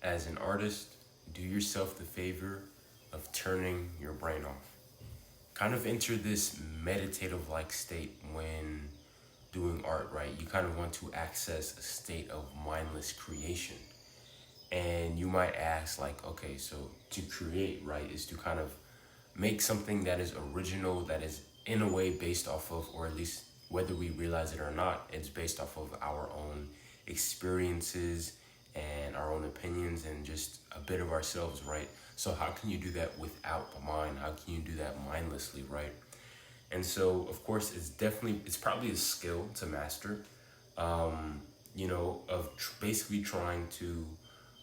as an artist, do yourself the favor of turning your brain off. Kind of enter this meditative like state when doing art, right? You kind of want to access a state of mindless creation. And you might ask, like, okay, so to create, right, is to kind of make something that is original, that is in a way based off of, or at least whether we realize it or not, it's based off of our own experiences and our own opinions and just a bit of ourselves, right? So how can you do that without the mind? How can you do that mindlessly, right? And so, of course, it's probably a skill to master, of basically trying to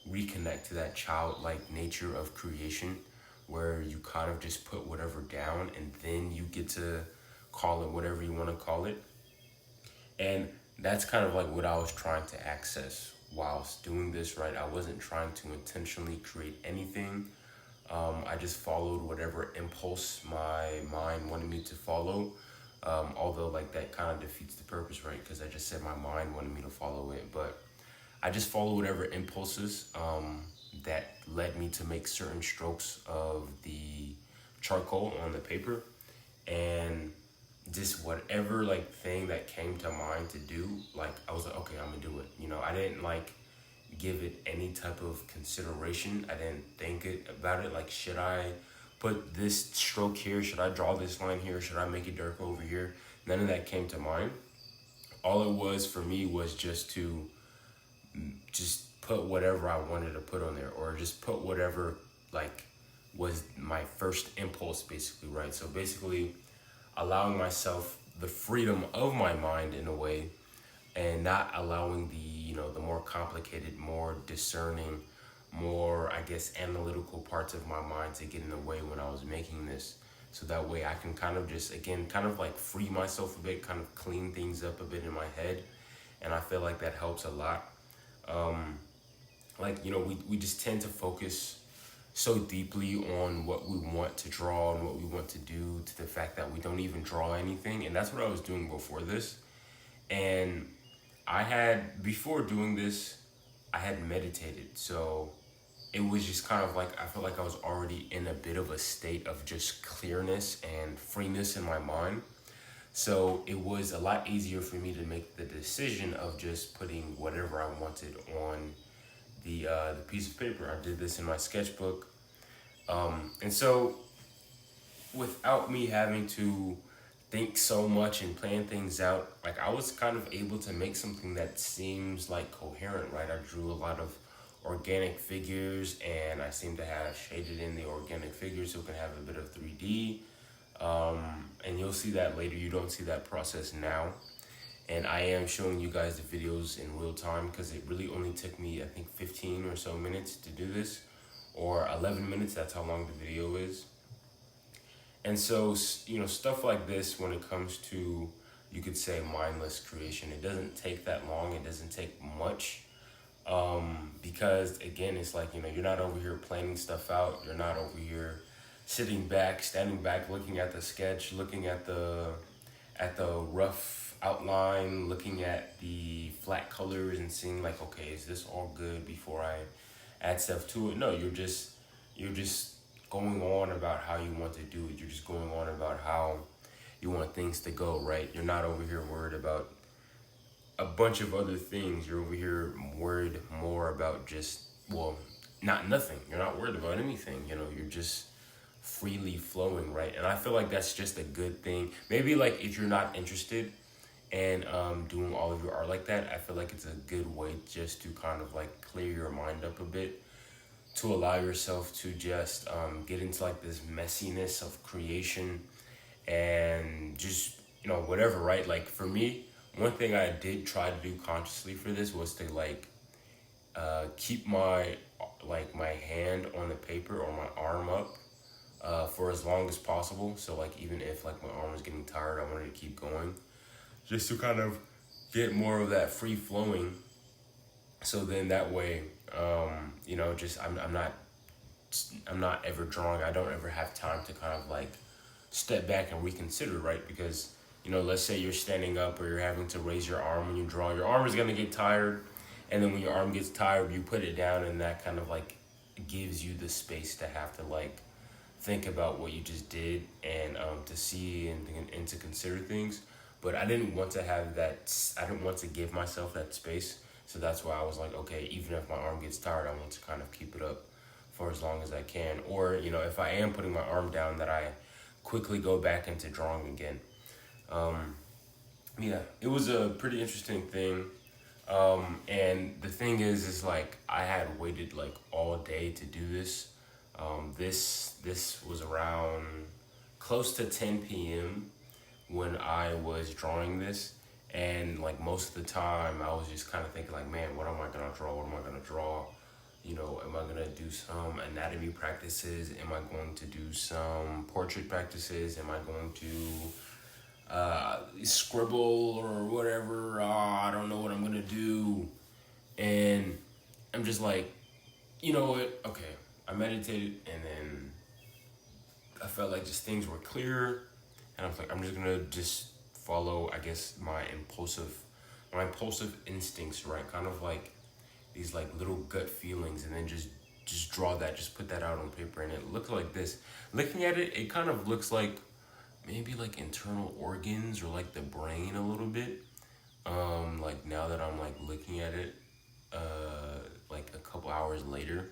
reconnect to that childlike nature of creation where you kind of just put whatever down and then you get to call it whatever you want to call it. And that's kind of like what I was trying to access whilst doing this, right? I wasn't trying to intentionally create anything. I just followed whatever impulse my mind wanted me to follow. Although, like, that kind of defeats the purpose, right? Because I just said my mind wanted me to follow it. But I just followed whatever impulses that led me to make certain strokes of the charcoal on the paper. And just whatever like thing that came to mind to do, like I was like, okay, I'm gonna do it. I didn't like give it any type of consideration. I didn't think about it. Like, should I put this stroke here? Should I draw this line here? Should I make it dark over here? None of that came to mind. All it was for me was just put whatever I wanted to put on there, or just put whatever like was my first impulse, basically, right? So basically allowing myself the freedom of my mind in a way, and not allowing the more complicated, more discerning, more, I guess, analytical parts of my mind to get in the way when I was making this. So that way I can kind of just, again, kind of like free myself a bit, kind of clean things up a bit in my head. And I feel like that helps a lot. We just tend to focus so deeply on what we want to draw and what we want to do, to the fact that we don't even draw anything. And that's what I was doing before this. And before doing this, I had meditated. So it was just kind of like, I feel like I was already in a bit of a state of just clearness and freeness in my mind. So it was a lot easier for me to make the decision of just putting whatever I wanted on the piece of paper. I did this in my sketchbook. And so without me having to think so much and plan things out, like, I was kind of able to make something that seems like coherent, right? I drew a lot of organic figures, and I seem to have shaded in the organic figures so it can have a bit of 3D. And you'll see that later. You don't see that process now. And I am showing you guys the videos in real time because it really only took me, I think, 15 or so minutes to do this, or 11 minutes. That's how long the video is. And so, stuff like this, when it comes to, you could say, mindless creation, it doesn't take that long. It doesn't take much. Because, again, it's like, you're not over here planning stuff out. You're not over here standing back, looking at the sketch, looking at the rough outline, looking at the flat colors and seeing like, okay, is this all good before I add stuff to it? No, you're just going on about how you want to do it. You're just going on about how you want things to go, right? You're not over here worried about a bunch of other things. You're over here worried more about just, well, not nothing. You're not worried about anything. You're just freely flowing, right? And I feel like that's just a good thing. Maybe like if you're not interested in doing all of your art like that, I feel like it's a good way just to kind of like clear your mind up a bit, to allow yourself to just get into like this messiness of creation and just, whatever, right? Like, for me, one thing I did try to do consciously for this was to like keep my hand on the paper or my arm up for as long as possible. So like, even if like my arm was getting tired, I wanted to keep going, just to kind of get more of that free flowing. So then that way, I'm not ever drawing. I don't ever have time to kind of like step back and reconsider, right? Because, let's say you're standing up or you're having to raise your arm when you draw. Your arm is gonna get tired, And then when your arm gets tired, you put it down, and that kind of like gives you the space to have to like think about what you just did, and to see and to consider things. But I didn't want to have that. I didn't want to give myself that space. So that's why I was like, okay, even if my arm gets tired, I want to kind of keep it up for as long as I can. Or, you know, if I am putting my arm down, that I quickly go back into drawing again. Um, yeah, it was a pretty interesting thing. And the thing is like I had waited like all day to do this. This was around close to 10 p.m. when I was drawing this, and like most of the time I was just kind of thinking like, man, what am I gonna draw? What am I gonna draw? You know, am I gonna do some anatomy practices? Am I going to do some portrait practices? Am I going to scribble or whatever? I don't know what I'm gonna do. And I'm just like, you know what? Okay, I meditated, and then I felt like just things were clearer, and I was like, I'm just gonna just follow, I guess, my impulsive instincts, right? Kind of like these like little gut feelings, and then just draw that, just put that out on paper, and it looks like this. Looking at it, it kind of looks like maybe like internal organs or like the brain a little bit. Like now that I'm like looking at it, like a couple hours later,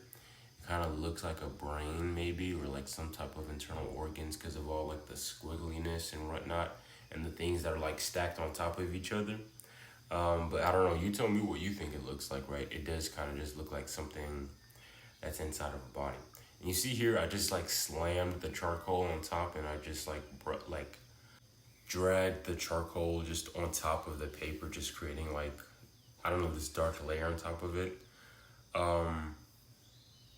it kind of looks like a brain maybe, or like some type of internal organs because of all like the squiggliness and whatnot, and the things that are like stacked on top of each other. But I don't know. You tell me what you think it looks like, right? It does kind of just look like something that's inside of a body. And you see here, I just like slammed the charcoal on top, and I just like dragged the charcoal just on top of the paper, just creating like, I don't know, this dark layer on top of it. Um,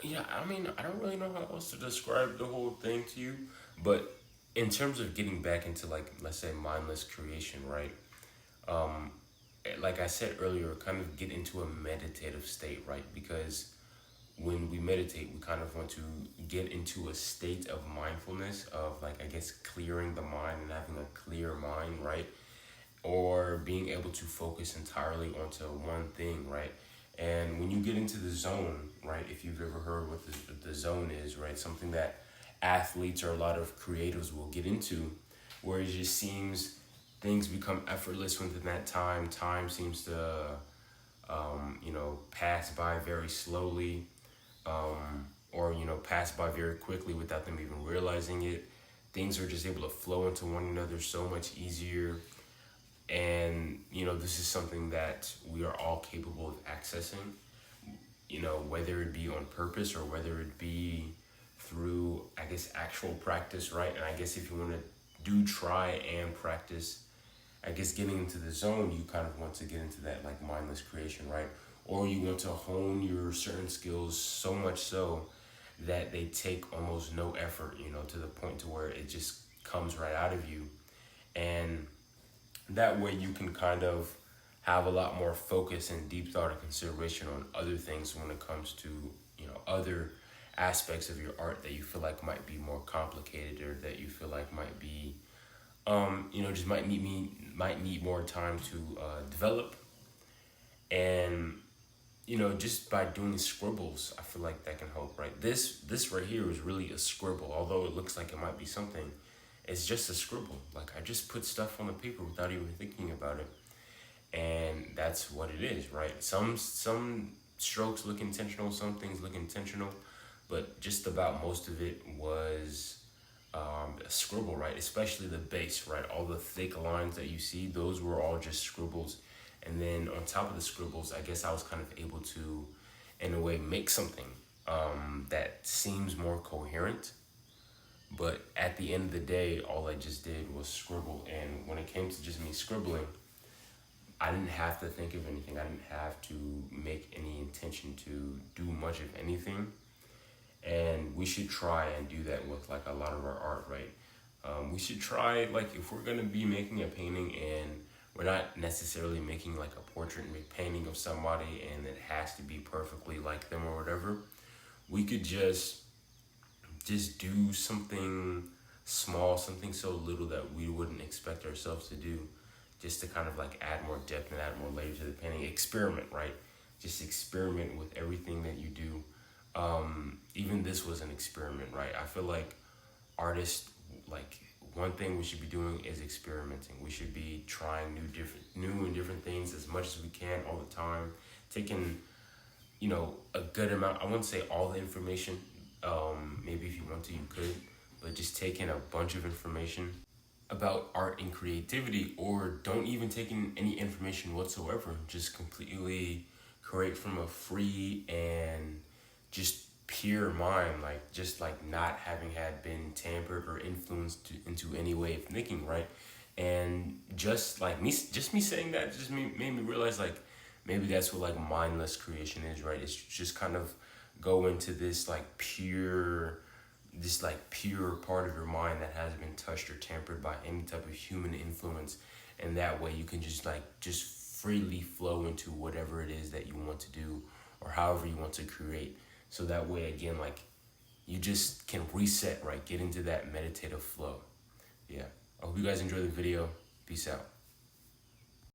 yeah, I mean, I don't really know how else to describe the whole thing to you, but in terms of getting back into like, let's say, mindless creation, right? Um, like I said earlier, kind of get into a meditative state, right? Because when we meditate, we kind of want to get into a state of mindfulness, of like, I guess, clearing the mind and having a clear mind, right? Or being able to focus entirely onto one thing, right? And when you get into the zone, right, if you've ever heard what the zone is, right, something that athletes or a lot of creatives will get into, where it just seems things become effortless within that time. Time seems to, pass by very slowly, or, pass by very quickly without them even realizing it. Things are just able to flow into one another so much easier. And, this is something that we are all capable of accessing, whether it be on purpose or whether it be through, I guess, actual practice, right? And I guess if you want to do try and practice, I guess getting into the zone, you kind of want to get into that like mindless creation, right? Or you want to hone your certain skills so much so that they take almost no effort, to the point to where it just comes right out of you. And that way you can kind of have a lot more focus and deep thought and consideration on other things when it comes to, other aspects of your art that you feel like might be more complicated, or that you feel like might be, just might need more time to develop. And just by doing scribbles, I feel like that can help, right? This right here is really a scribble, although it looks like it might be something. It's just a scribble. Like, I just put stuff on the paper without even thinking about it, and that's what it is, right? Some strokes look intentional, some things look intentional, but just about most of it was a scribble, right? Especially the base, right? All the thick lines that you see, those were all just scribbles. And then on top of the scribbles, I guess I was kind of able to, in a way, make something that seems more coherent. But at the end of the day, all I just did was scribble. And when it came to just me scribbling, I didn't have to think of anything. I didn't have to make any intention to do much of anything. And we should try and do that with like a lot of our art, right? We should try, like, if we're gonna be making a painting, and we're not necessarily making like a portrait painting of somebody and it has to be perfectly like them or whatever, we could just do something small, something so little that we wouldn't expect ourselves to do, just to kind of like add more depth and add more layers to the painting. Experiment, right? just experiment with everything that you do. Even this was an experiment, right? I feel like artists, like, one thing we should be doing is experimenting. We should be trying new and different things as much as we can all the time, taking, a good amount. I wouldn't say all the information. Maybe if you want to, you could, but just taking a bunch of information about art and creativity, or don't even take in any information whatsoever. Just completely create from a free and just pure mind, like, just like not having had been tampered or influenced into any way of thinking, right? And just like me saying that just made me realize, like, maybe that's what, like, mindless creation is, right? It's just kind of go into this like pure part of your mind that hasn't been touched or tampered by any type of human influence, and that way you can just freely flow into whatever it is that you want to do, or however you want to create. So that way, again, like, you just can reset, right? Get into that meditative flow. Yeah, I hope you guys enjoy the video. Peace out.